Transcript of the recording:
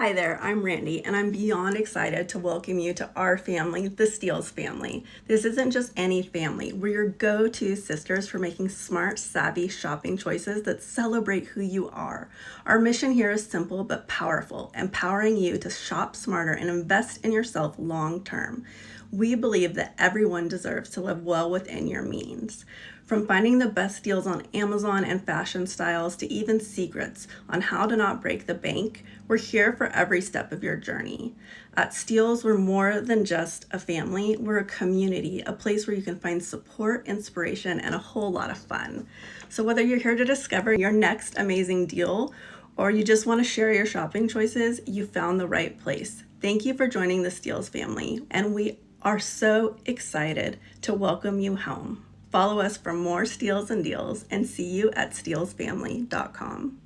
Hi there, I'm Randi, and I'm beyond excited to welcome you to our family, the Steeles family. This isn't just any family. We're your go-to sisters for making smart, savvy shopping choices that celebrate who you are. Our mission here is simple but powerful, empowering you to shop smarter and invest in yourself long term. We believe that everyone deserves to live well within your means. From finding the best deals on Amazon and fashion styles to even secrets on how to not break the bank, we're here for every step of your journey. At Steeles, we're more than just a family, we're a community, a place where you can find support, inspiration, and a whole lot of fun. So whether you're here to discover your next amazing deal or you just want to share your shopping choices, you found the right place. Thank you for joining the Steeles family, and we are so excited to welcome you home. Follow us for more steals and deals, and see you at steelesfamily.com.